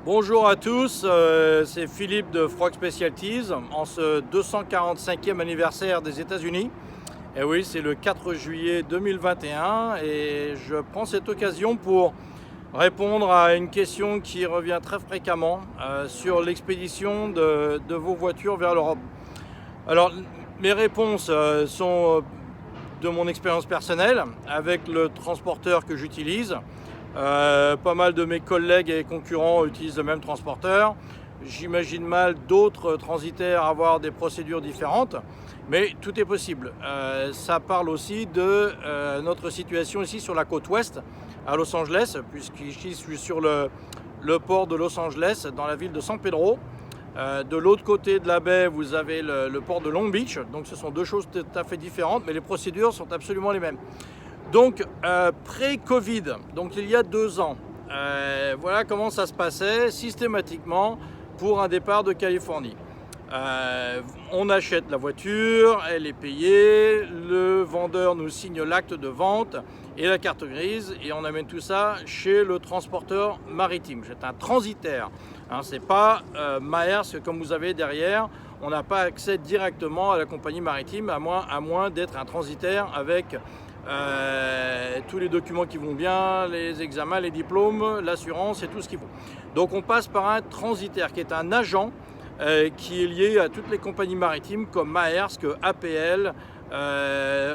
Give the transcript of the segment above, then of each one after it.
Bonjour à tous, c'est Philippe de Frog Specialties en ce 245e anniversaire des États-Unis. Et oui, c'est le 4 juillet 2021 et je prends cette occasion pour répondre à une question qui revient très fréquemment sur l'expédition de vos voitures vers l'Europe. Alors, mes réponses sont de mon expérience personnelle avec le transporteur que j'utilise. Pas mal de mes collègues et concurrents utilisent le même transporteur. J'imagine mal d'autres transitaires avoir des procédures différentes, mais tout est possible. Ça parle aussi de notre situation ici sur la côte ouest, à Los Angeles, puisqu'ici je suis sur le port de Los Angeles, dans la ville de San Pedro. De l'autre côté de la baie, vous avez le port de Long Beach, donc ce sont deux choses tout à fait différentes, mais les procédures sont absolument les mêmes. Donc, pré-Covid, donc il y a 2 ans, voilà comment ça se passait systématiquement pour un départ de Californie. On achète la voiture, elle est payée, le vendeur nous signe l'acte de vente et la carte grise et on amène tout ça chez le transporteur maritime. C'est un transitaire, hein, c'est pas Maersk comme vous avez derrière. On n'a pas accès directement à la compagnie maritime à moins d'être un transitaire avec tous les documents qui vont bien, les examens, les diplômes, l'assurance et tout ce qu'il faut. Donc on passe par un transitaire qui est un agent qui est lié à toutes les compagnies maritimes comme Maersk, APL,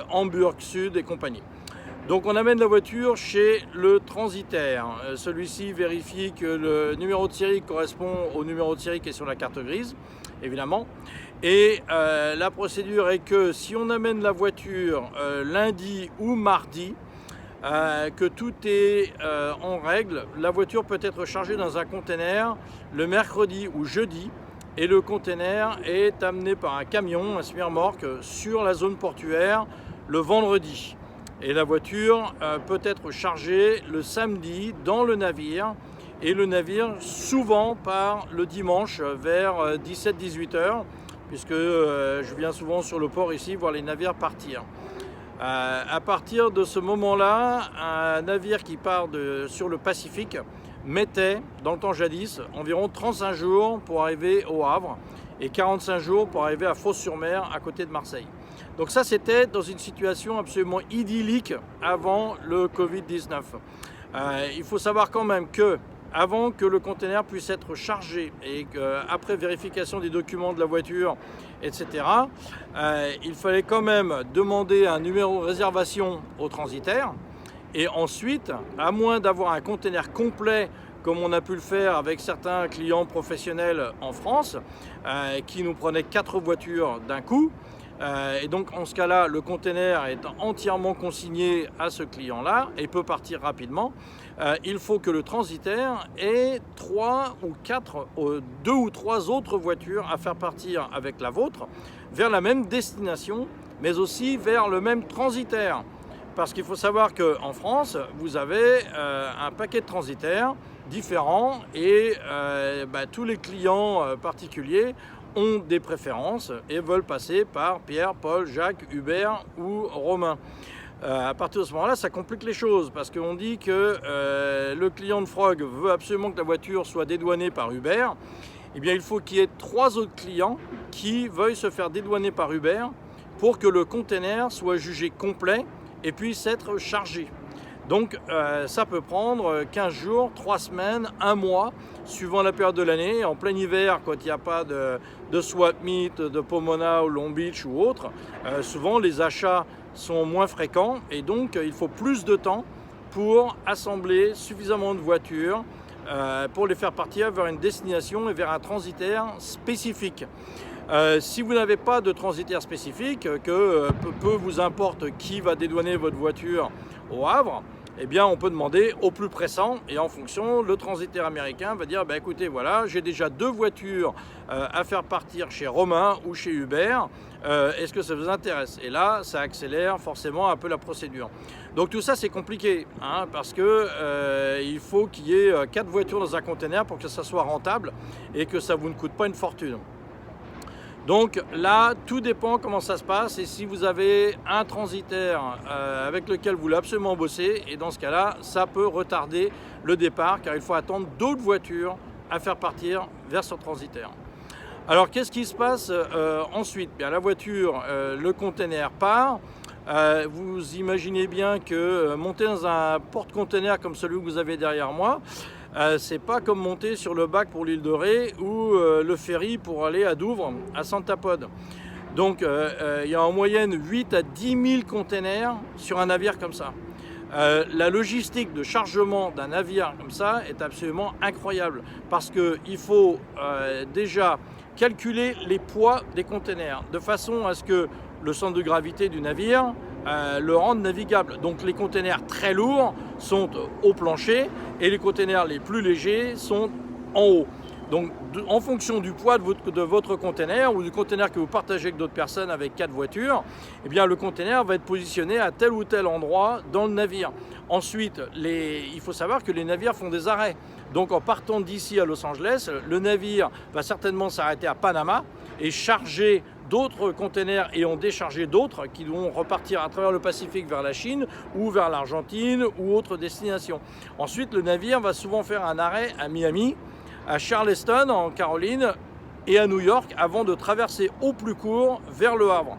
Hamburg Sud et compagnie. Donc on amène la voiture chez le transitaire. Celui-ci vérifie que le numéro de série correspond au numéro de série qui est sur la carte grise, évidemment. Et la procédure est que si on amène la voiture lundi ou mardi, que tout est en règle, la voiture peut être chargée dans un container le mercredi ou jeudi. Et le container est amené par un camion, un semi-remorque, sur la zone portuaire le vendredi. Et la voiture peut être chargée le samedi dans le navire. Et le navire souvent part le dimanche vers 17-18 heures, puisque je viens souvent sur le port ici voir les navires partir. À partir de ce moment-là, un navire qui part sur le Pacifique mettait, dans le temps jadis, environ 35 jours pour arriver au Havre et 45 jours pour arriver à Fos-sur-Mer, à côté de Marseille. Donc ça, c'était dans une situation absolument idyllique avant le Covid-19. Il faut savoir quand même que avant que le conteneur puisse être chargé et qu'après vérification des documents de la voiture, etc., il fallait quand même demander un numéro de réservation au transitaire. Et ensuite, à moins d'avoir un conteneur complet, comme on a pu le faire avec certains clients professionnels en France, qui nous prenaient 4 voitures d'un coup, et donc en ce cas-là, le conteneur est entièrement consigné à ce client-là et peut partir rapidement. Il faut que le transitaire ait 3 ou 4, 2 ou 3 autres voitures à faire partir avec la vôtre vers la même destination, mais aussi vers le même transitaire. Parce qu'il faut savoir qu'en France, vous avez un paquet de transitaires différents et tous les clients particuliers ont des préférences et veulent passer par Pierre, Paul, Jacques, Hubert ou Romain. À partir de ce moment-là, ça complique les choses parce qu'on dit que le client de Frog veut absolument que la voiture soit dédouanée par Hubert. Eh bien, il faut qu'il y ait 3 autres clients qui veuillent se faire dédouaner par Hubert pour que le container soit jugé complet et puisse être chargé. Donc ça peut prendre 15 jours, 3 semaines, 1 mois, suivant la période de l'année. En plein hiver, quand il n'y a pas de swap meet, de Pomona ou Long Beach ou autre, souvent les achats sont moins fréquents et donc il faut plus de temps pour assembler suffisamment de voitures pour les faire partir vers une destination et vers un transitaire spécifique. Si vous n'avez pas de transitaire spécifique, que peu vous importe qui va dédouaner votre voiture au Havre, eh bien on peut demander au plus pressant et en fonction, le transitaire américain va dire écoutez, voilà, j'ai déjà 2 voitures à faire partir chez Romain ou chez Hubert, est-ce que ça vous intéresse? Et là, ça accélère forcément un peu la procédure. Donc tout ça, c'est compliqué, hein, parce que il faut qu'il y ait 4 voitures dans un conteneur pour que ça soit rentable et que ça vous ne coûte pas une fortune. Donc là, tout dépend comment ça se passe et si vous avez un transitaire avec lequel vous voulez absolument bosser, et dans ce cas-là, ça peut retarder le départ car il faut attendre d'autres voitures à faire partir vers ce transitaire. Alors qu'est-ce qui se passe ensuite? Bien, la voiture, le container part. Vous imaginez bien que monter dans un porte-container comme celui que vous avez derrière moi, c'est pas comme monter sur le bac pour l'île de Ré ou le ferry pour aller à Douvres, à Santa Pod. Donc il y a en moyenne 8 à 10 000 containers sur un navire comme ça. La logistique de chargement d'un navire comme ça est absolument incroyable parce qu'il faut déjà calculer les poids des containers de façon à ce que le centre de gravité du navire le rende navigable. Donc les containers très lourds sont au plancher et les containers les plus légers sont en haut. Donc en fonction du poids de votre container ou du container que vous partagez avec d'autres personnes avec 4 voitures, eh bien le container va être positionné à tel ou tel endroit dans le navire. Ensuite, il faut savoir que les navires font des arrêts. Donc en partant d'ici à Los Angeles, le navire va certainement s'arrêter à Panama et charger d'autres containers et en décharger d'autres qui vont repartir à travers le Pacifique vers la Chine ou vers l'Argentine ou autres destinations. Ensuite, le navire va souvent faire un arrêt à Miami, à Charleston en Caroline et à New York avant de traverser au plus court vers le Havre.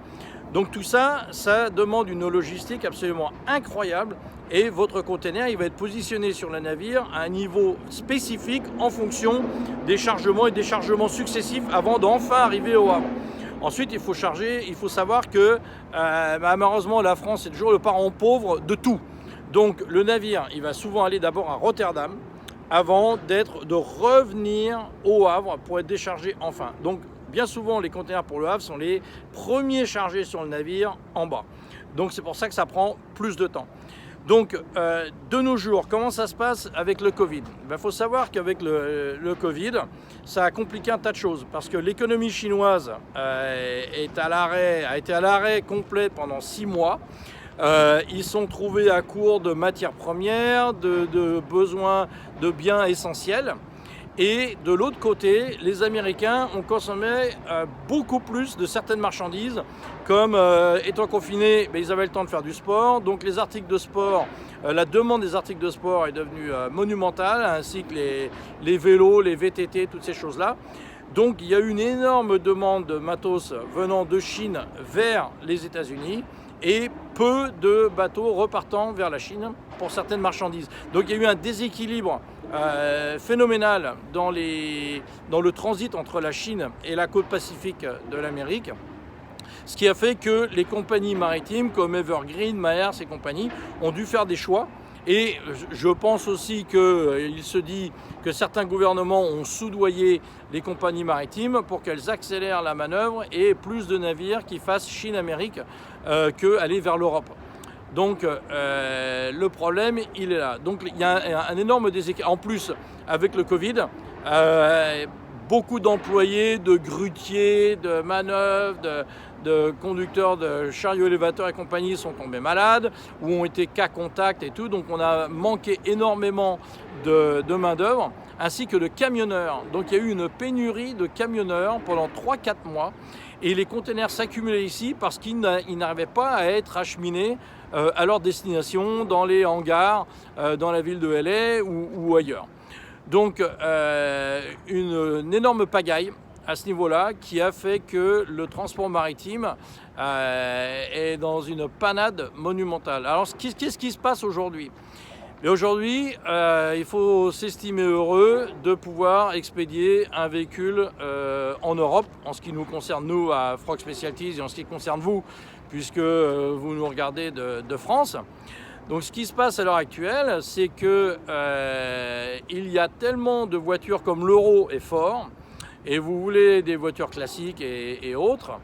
Donc tout ça, ça demande une logistique absolument incroyable et votre container il va être positionné sur le navire à un niveau spécifique en fonction des chargements et déchargements successifs avant d'enfin arriver au Havre. Ensuite, il faut charger, il faut savoir que malheureusement la France est toujours le parent pauvre de tout. Donc le navire, il va souvent aller d'abord à Rotterdam avant de revenir au Havre pour être déchargé enfin. Donc bien souvent les containers pour le Havre sont les premiers chargés sur le navire en bas. Donc c'est pour ça que ça prend plus de temps. Donc de nos jours, comment ça se passe avec le Covid? Il faut savoir qu'avec le Covid, ça a compliqué un tas de choses parce que l'économie chinoise a été à l'arrêt complet pendant 6 mois. Ils sont trouvés à court de matières premières, de besoins de biens essentiels. Et de l'autre côté, les Américains ont consommé beaucoup plus de certaines marchandises, comme étant confinés, ils avaient le temps de faire du sport. Donc les articles de sport, la demande des articles de sport est devenue monumentale, ainsi que les vélos, les VTT, toutes ces choses-là. Donc il y a eu une énorme demande de matos venant de Chine vers les États-Unis et peu de bateaux repartant vers la Chine pour certaines marchandises. Donc il y a eu un déséquilibre phénoménal dans le transit entre la Chine et la côte pacifique de l'Amérique, ce qui a fait que les compagnies maritimes comme Evergreen, Maersk et compagnie ont dû faire des choix. Et je pense aussi qu'il se dit que certains gouvernements ont soudoyé les compagnies maritimes pour qu'elles accélèrent la manœuvre et plus de navires qui fassent Chine-Amérique qu'aller vers l'Europe. Donc le problème, il est là. Donc il y a un énorme déséquilibre. En plus, avec le Covid, beaucoup d'employés, de grutiers, de manœuvres, de conducteurs de chariots élévateurs et compagnie sont tombés malades ou ont été cas contact et tout. Donc on a manqué énormément de main-d'œuvre ainsi que de camionneurs. Donc il y a eu une pénurie de camionneurs pendant 3-4 mois et les containers s'accumulaient ici parce qu'ils n'arrivaient pas à être acheminés à leur destination dans les hangars dans la ville de LA ou ailleurs. Donc une énorme pagaille à ce niveau-là qui a fait que le transport maritime est dans une panade monumentale. Alors qu'est-ce qui se passe aujourd'hui? Et aujourd'hui, il faut s'estimer heureux de pouvoir expédier un véhicule en Europe, en ce qui nous concerne nous à Frog Specialties et en ce qui concerne vous, puisque vous nous regardez de France. Donc ce qui se passe à l'heure actuelle, c'est que il y a tellement de voitures comme l'euro est fort, et vous voulez des voitures classiques et autres,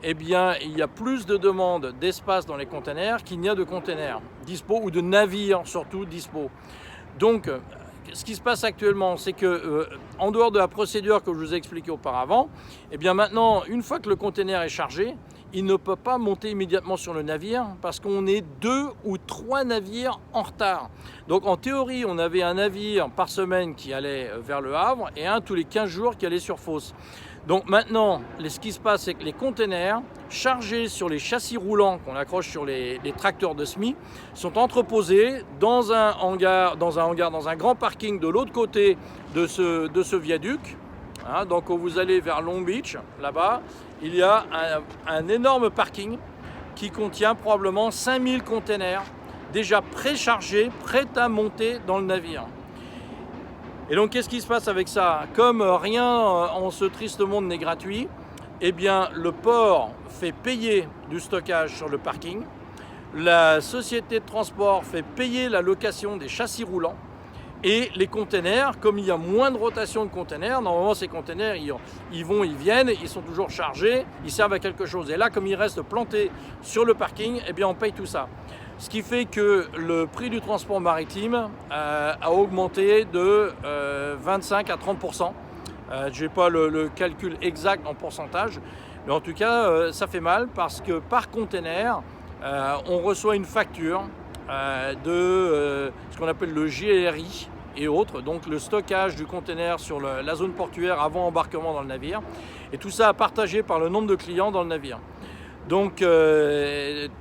eh bien il y a plus de demandes d'espace dans les containers qu'il n'y a de containers dispo ou de navires surtout dispo. Donc ce qui se passe actuellement, c'est que en dehors de la procédure que je vous ai expliquée auparavant, eh bien maintenant, une fois que le container est chargé, il ne peut pas monter immédiatement sur le navire parce qu'on est 2 ou 3 navires en retard. Donc en théorie, on avait un navire par semaine qui allait vers le Havre et un tous les 15 jours qui allait sur Fos. Donc maintenant, ce qui se passe, c'est que les containers chargés sur les châssis roulants qu'on accroche sur les tracteurs de SMI sont entreposés dans un grand parking de l'autre côté de ce viaduc. Hein, donc quand vous allez vers Long Beach, là-bas, il y a un énorme parking qui contient probablement 5000 containers déjà préchargés, prêts à monter dans le navire. Et donc qu'est-ce qui se passe avec ça? Comme rien en ce triste monde n'est gratuit, eh bien le port fait payer du stockage sur le parking, la société de transport fait payer la location des châssis roulants, et les containers, comme il y a moins de rotation de containers, normalement ces containers ils vont, ils viennent, ils sont toujours chargés, ils servent à quelque chose. Et là, comme ils restent plantés sur le parking, eh bien on paye tout ça. Ce qui fait que le prix du transport maritime a augmenté de 25 à 30%. Je n'ai pas le calcul exact en pourcentage, mais en tout cas, ça fait mal parce que par container, on reçoit une facture de ce qu'on appelle le GRI et autres, donc le stockage du container sur la zone portuaire avant embarquement dans le navire. Et tout ça partagé par le nombre de clients dans le navire. Donc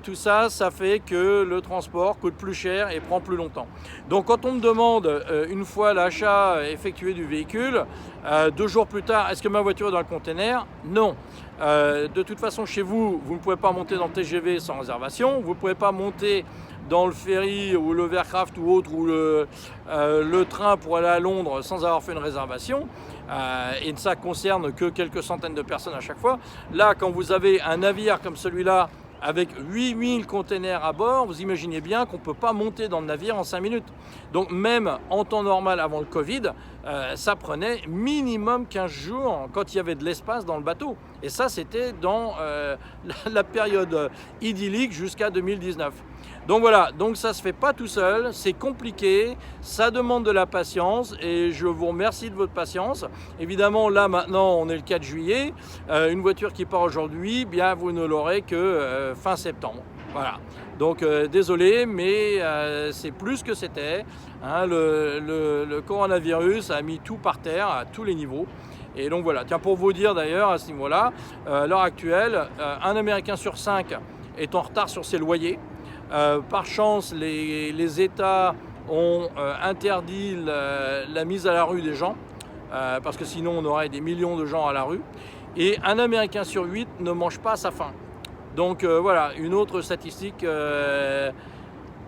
tout ça, ça fait que le transport coûte plus cher et prend plus longtemps. Donc quand on me demande, une fois l'achat effectué du véhicule, 2 jours plus tard, est-ce que ma voiture est dans le container? Non. De toute façon, chez vous, vous ne pouvez pas monter dans le TGV sans réservation, vous ne pouvez pas monter dans le ferry ou l'Overcraft ou autre, ou le train pour aller à Londres sans avoir fait une réservation. Et ça concerne que quelques centaines de personnes à chaque fois. Là, quand vous avez un navire comme celui-là, avec 8000 containers à bord, vous imaginez bien qu'on ne peut pas monter dans le navire en 5 minutes. Donc même en temps normal avant le Covid, ça prenait minimum 15 jours quand il y avait de l'espace dans le bateau. Et ça, c'était dans la période idyllique jusqu'à 2019. Donc voilà, donc ça se fait pas tout seul, c'est compliqué, ça demande de la patience et je vous remercie de votre patience. Évidemment, là maintenant, on est le 4 juillet, une voiture qui part aujourd'hui, bien vous ne l'aurez que fin septembre. Voilà, donc désolé, mais c'est plus que c'était. Hein, le coronavirus a mis tout par terre à tous les niveaux. Et donc voilà, tiens, pour vous dire d'ailleurs à ce niveau-là, à l'heure actuelle, un Américain sur 5 est en retard sur ses loyers. Par chance, les États ont interdit la mise à la rue des gens, parce que sinon on aurait des millions de gens à la rue. Et un Américain sur 8 ne mange pas à sa faim. Donc voilà, une autre statistique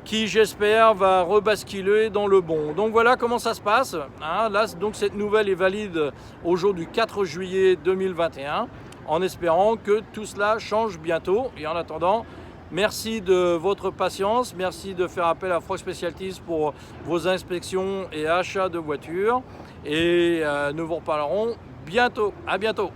qui, j'espère, va rebasculer dans le bon. Donc voilà comment ça se passe. Hein. Là, donc cette nouvelle est valide au jour du 4 juillet 2021, en espérant que tout cela change bientôt. Et en attendant, merci de votre patience, merci de faire appel à Frog Specialties pour vos inspections et achats de voitures. Et nous vous reparlerons bientôt. À bientôt.